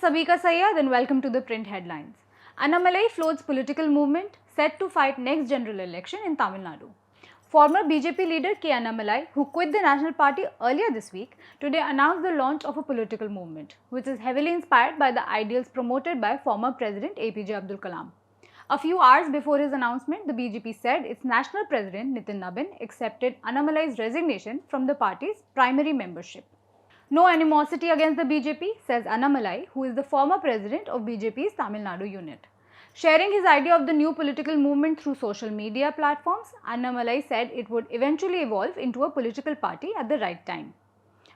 Sabika Syed and welcome to the print headlines. Annamalai floats political movement set to fight next general election in Tamil Nadu. Former BJP leader K. Annamalai, who quit the National Party earlier this week, today announced the launch of a political movement, which is heavily inspired by the ideals promoted by former President A.P.J. Abdul Kalam. A few hours before his announcement, the BJP said its national president Nitin Nabin accepted Annamalai's resignation from the party's primary membership. No animosity against the BJP, says Annamalai, who is the former president of BJP's Tamil Nadu unit. Sharing his idea of the new political movement through social media platforms, Annamalai said it would eventually evolve into a political party at the right time.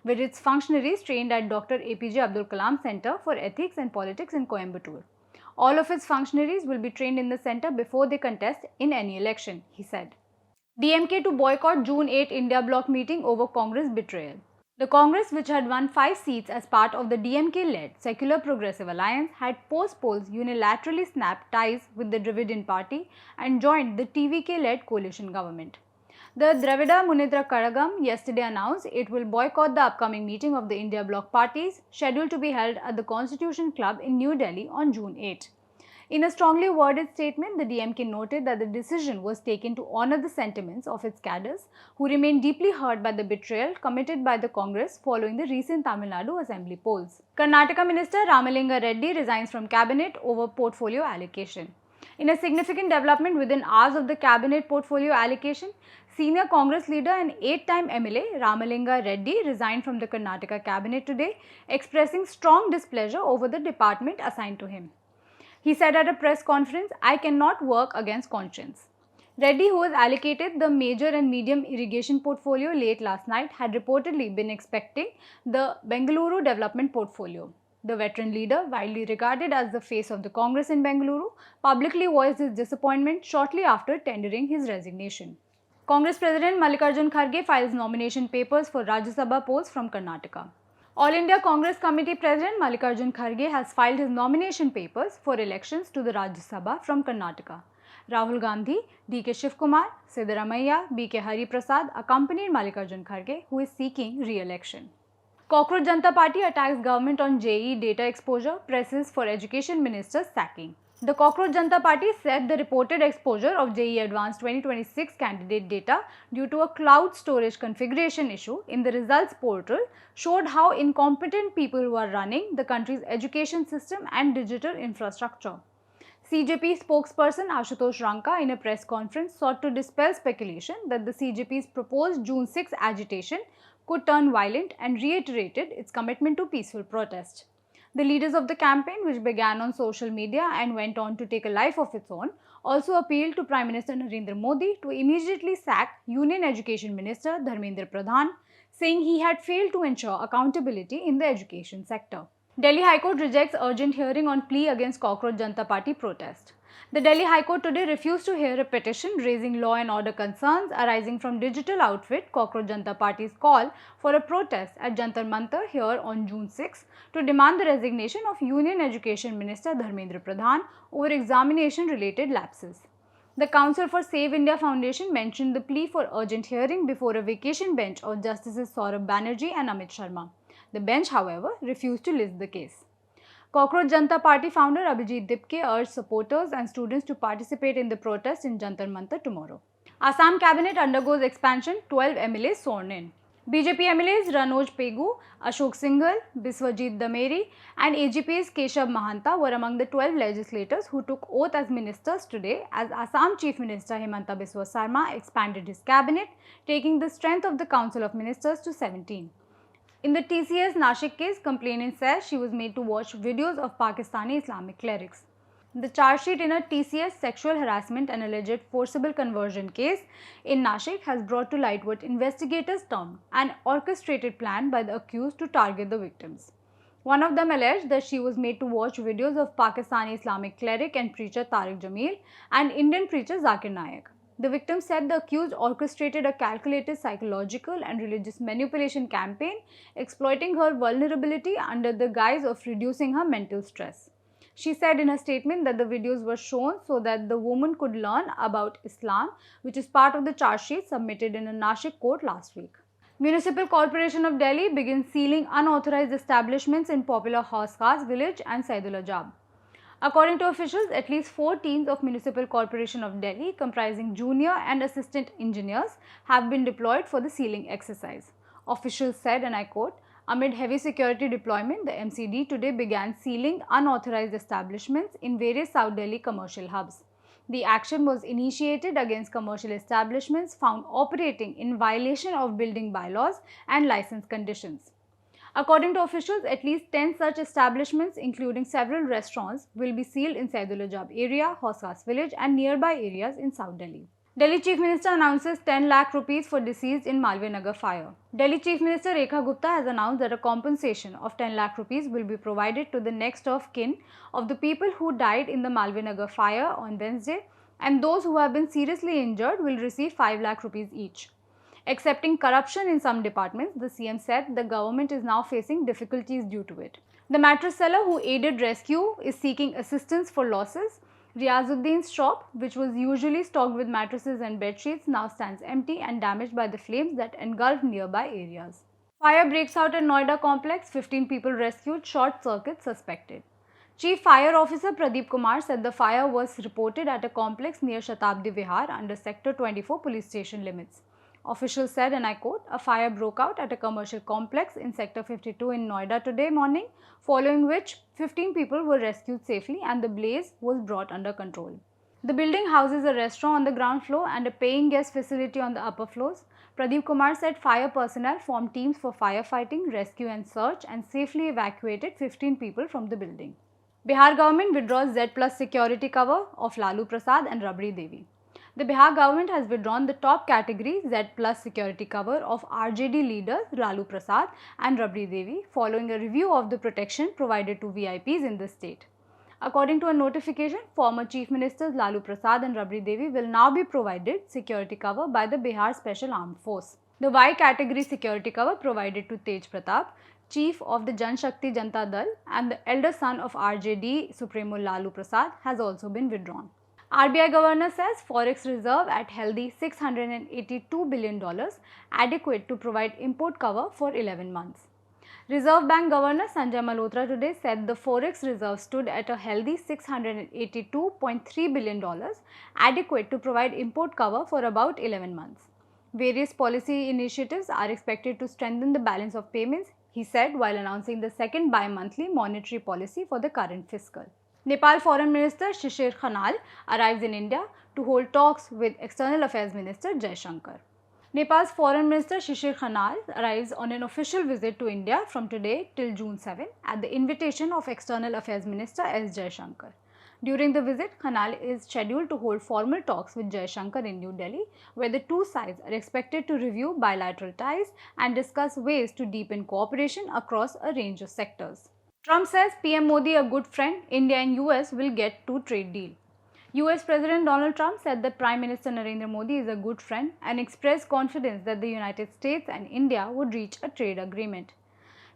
With its functionaries trained at Dr. A.P.J. Abdul Kalam Center for Ethics and Politics in Coimbatore. All of its functionaries will be trained in the center before they contest in any election, he said. DMK to boycott June 8 India bloc meeting over Congress betrayal. The Congress, which had won 5 seats as part of the DMK-led Secular Progressive Alliance, had post-polls unilaterally snapped ties with the Dravidian Party and joined the TVK-led coalition government. The Dravida Munitra Kazhagam yesterday announced it will boycott the upcoming meeting of the India bloc parties, scheduled to be held at the Constitution Club in New Delhi on June 8. In a strongly worded statement, the DMK noted that the decision was taken to honor the sentiments of its cadres, who remain deeply hurt by the betrayal committed by the Congress following the recent Tamil Nadu Assembly polls. Karnataka Minister Ramalinga Reddy resigns from cabinet over portfolio allocation. In a significant development within hours of the cabinet portfolio allocation, senior Congress leader and 8-time MLA Ramalinga Reddy resigned from the Karnataka cabinet today, expressing strong displeasure over the department assigned to him. He said at a press conference, "I cannot work against conscience." Reddy, who was allocated the major and medium irrigation portfolio late last night, had reportedly been expecting the Bengaluru development portfolio. The veteran leader, widely regarded as the face of the Congress in Bengaluru, publicly voiced his disappointment shortly after tendering his resignation. Congress President Mallikarjun Kharge files nomination papers for Rajya Sabha post from Karnataka. All India Congress Committee President Mallikarjun Kharge has filed his nomination papers for elections to the Rajya Sabha from Karnataka. Rahul Gandhi, D.K. Shivakumar, Siddaramaiah, B.K. Hari Prasad accompanied Mallikarjun Kharge, who is seeking re-election. Cockroach Janta Party attacks government on JEE data exposure, presses for Education Minister's sacking. The Cockroach Janta Party said the reported exposure of JEE Advanced 2026 candidate data due to a cloud storage configuration issue in the results portal showed how incompetent people were running the country's education system and digital infrastructure. CJP spokesperson Ashutosh Ranka in a press conference sought to dispel speculation that the CJP's proposed June 6 agitation could turn violent and reiterated its commitment to peaceful protest. The leaders of the campaign, which began on social media and went on to take a life of its own, also appealed to Prime Minister Narendra Modi to immediately sack Union Education Minister Dharmendra Pradhan, saying he had failed to ensure accountability in the education sector. Delhi High Court rejects urgent hearing on plea against Cockroach Janta Party protest. The Delhi High Court today refused to hear a petition raising law and order concerns arising from digital outfit Cockroach Janta Party's call for a protest at Jantar Mantar here on June 6 to demand the resignation of Union Education Minister Dharmendra Pradhan over examination-related lapses. The Council for Save India Foundation mentioned the plea for urgent hearing before a vacation bench of Justices Saurabh Banerjee and Amit Sharma. The bench, however, refused to list the case. Cockroach Janta Party founder Abhijit Dipke urged supporters and students to participate in the protest in Jantar Mantar tomorrow. Assam cabinet undergoes expansion, 12 MLAs sworn in. BJP MLAs Ranoj Pegu, Ashok Singhal, Biswajit Dameri and AGP's Keshav Mahanta were among the 12 legislators who took oath as ministers today as Assam Chief Minister Himanta Biswa Sarma expanded his cabinet, taking the strength of the Council of Ministers to 17. In the TCS Nashik case, complainant says she was made to watch videos of Pakistani Islamic clerics. The charge sheet in a TCS sexual harassment and alleged forcible conversion case in Nashik has brought to light what investigators termed an orchestrated plan by the accused to target the victims. One of them alleged that she was made to watch videos of Pakistani Islamic cleric and preacher Tariq Jamil and Indian preacher Zakir Naik. The victim said the accused orchestrated a calculated psychological and religious manipulation campaign, exploiting her vulnerability under the guise of reducing her mental stress. She said in a statement that the videos were shown so that the woman could learn about Islam, which is part of the charge sheet submitted in a Nashik court last week. Municipal Corporation of Delhi begins sealing unauthorized establishments in popular Hauz village and Saidullah Jab. According to officials, at least 4 teams of Municipal Corporation of Delhi comprising junior and assistant engineers have been deployed for the sealing exercise. Officials said, and I quote, amid heavy security deployment, the MCD today began sealing unauthorized establishments in various South Delhi commercial hubs. The action was initiated against commercial establishments found operating in violation of building bylaws and license conditions. According to officials, at least 10 such establishments, including several restaurants, will be sealed in Saidullah Jab area, Hauz village and nearby areas in South Delhi. Delhi Chief Minister announces 10 lakh rupees for deceased in Malviya Nagar fire. Delhi Chief Minister Rekha Gupta has announced that a compensation of 10 lakh rupees will be provided to the next of kin of the people who died in the Malviya Nagar fire on Wednesday, and those who have been seriously injured will receive 5 lakh rupees each. Accepting corruption in some departments, the CM said the government is now facing difficulties due to it. The mattress seller who aided rescue is seeking assistance for losses. Riazuddin's shop, which was usually stocked with mattresses and bedsheets, now stands empty and damaged by the flames that engulfed nearby areas. Fire breaks out at Noida complex, 15 people rescued, short circuit suspected. Chief Fire Officer Pradeep Kumar said the fire was reported at a complex near Shatabdi Vihar under Sector 24 police station limits. Officials said, and I quote, a fire broke out at a commercial complex in Sector 52 in Noida today morning, following which 15 people were rescued safely and the blaze was brought under control. The building houses a restaurant on the ground floor and a paying guest facility on the upper floors. Pradeep Kumar said fire personnel formed teams for firefighting, rescue and search and safely evacuated 15 people from the building. Bihar government withdraws Z Plus security cover of Lalu Prasad and Rabri Devi. The Bihar government has withdrawn the top category Z Plus security cover of RJD leaders Lalu Prasad and Rabri Devi following a review of the protection provided to VIPs in the state. According to a notification, former Chief Ministers Lalu Prasad and Rabri Devi will now be provided security cover by the Bihar Special Armed Force. The Y category security cover provided to Tej Pratap, Chief of the Jan Shakti Janta Dal and the elder son of RJD Supremo Lalu Prasad has also been withdrawn. RBI Governor says Forex reserve at healthy $682 billion, adequate to provide import cover for 11 months. Reserve Bank Governor Sanjay Malhotra today said the Forex reserve stood at a healthy $682.3 billion, adequate to provide import cover for about 11 months. Various policy initiatives are expected to strengthen the balance of payments, he said while announcing the second bi-monthly monetary policy for the current fiscal. Nepal Foreign Minister Shishir Khanal arrives in India to hold talks with External Affairs Minister Jai Shankar. Nepal's Foreign Minister Shishir Khanal arrives on an official visit to India from today till June 7 at the invitation of External Affairs Minister S. Jai Shankar. During the visit, Khanal is scheduled to hold formal talks with Jai Shankar in New Delhi, where the two sides are expected to review bilateral ties and discuss ways to deepen cooperation across a range of sectors. Trump says PM Modi a good friend, India and US will get to trade deal. US President Donald Trump said that Prime Minister Narendra Modi is a good friend and expressed confidence that the United States and India would reach a trade agreement.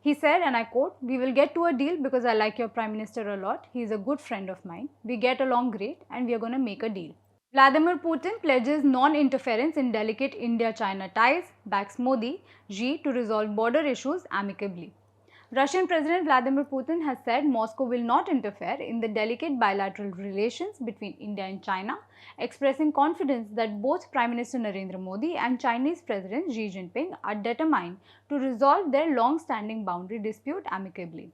He said, and I quote, we will get to a deal because I like your Prime Minister a lot. He is a good friend of mine. We get along great and we are going to make a deal. Vladimir Putin pledges non-interference in delicate India-China ties, backs Modi, Xi to resolve border issues amicably. Russian President Vladimir Putin has said Moscow will not interfere in the delicate bilateral relations between India and China, expressing confidence that both Prime Minister Narendra Modi and Chinese President Xi Jinping are determined to resolve their long-standing boundary dispute amicably.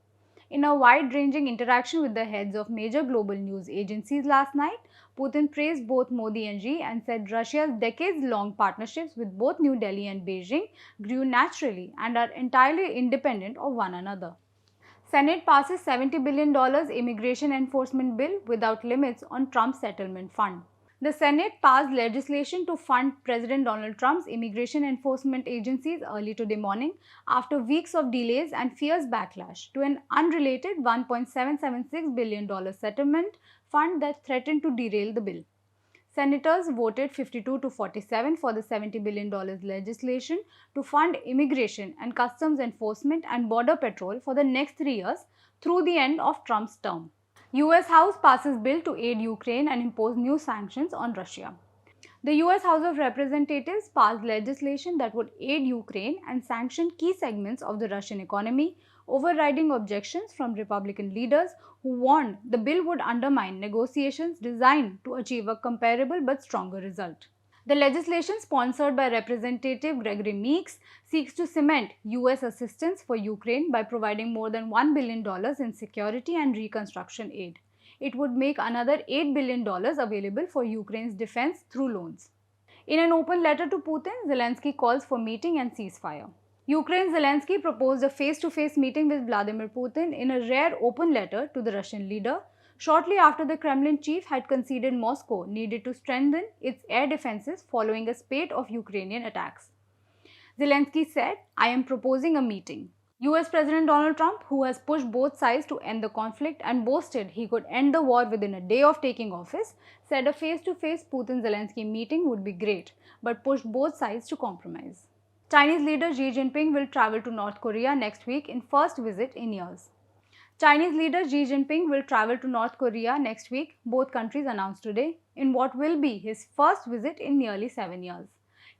In a wide-ranging interaction with the heads of major global news agencies last night, Putin praised both Modi and Xi and said Russia's decades-long partnerships with both New Delhi and Beijing grew naturally and are entirely independent of one another. Senate passes $70 billion immigration enforcement bill without limits on Trump's settlement fund. The Senate passed legislation to fund President Donald Trump's immigration enforcement agencies early today morning after weeks of delays and fierce backlash to an unrelated $1.776 billion settlement fund that threatened to derail the bill. Senators voted 52 to 47 for the $70 billion legislation to fund immigration and customs enforcement and border patrol for the next 3 years through the end of Trump's term. US House passes bill to aid Ukraine and impose new sanctions on Russia. The US House of Representatives passed legislation that would aid Ukraine and sanction key segments of the Russian economy, overriding objections from Republican leaders who warned the bill would undermine negotiations designed to achieve a comparable but stronger result. The legislation, sponsored by Representative Gregory Meeks, seeks to cement US assistance for Ukraine by providing more than $1 billion in security and reconstruction aid. It would make another $8 billion available for Ukraine's defense through loans. In an open letter to Putin, Zelenskyy calls for meeting and ceasefire. Ukraine's Zelenskyy proposed a face-to-face meeting with Vladimir Putin in a rare open letter to the Russian leader, shortly after the Kremlin chief had conceded Moscow needed to strengthen its air defenses following a spate of Ukrainian attacks. Zelenskyy said, "I am proposing a meeting." US President Donald Trump, who has pushed both sides to end the conflict and boasted he could end the war within a day of taking office, said a face-to-face Putin-Zelenskyy meeting would be great, but pushed both sides to compromise. Chinese leader Xi Jinping will travel to North Korea next week in first visit in years. Chinese leader Xi Jinping will travel to North Korea next week, both countries announced today, in what will be his first visit in nearly 7 years.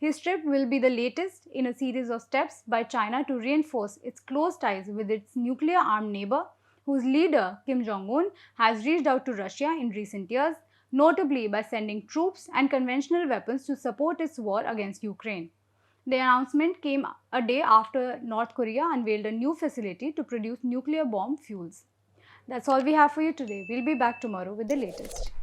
His trip will be the latest in a series of steps by China to reinforce its close ties with its nuclear-armed neighbor, whose leader, Kim Jong-un, has reached out to Russia in recent years, notably by sending troops and conventional weapons to support its war against Ukraine. The announcement came a day after North Korea unveiled a new facility to produce nuclear bomb fuels. That's all we have for you today. We'll be back tomorrow with the latest.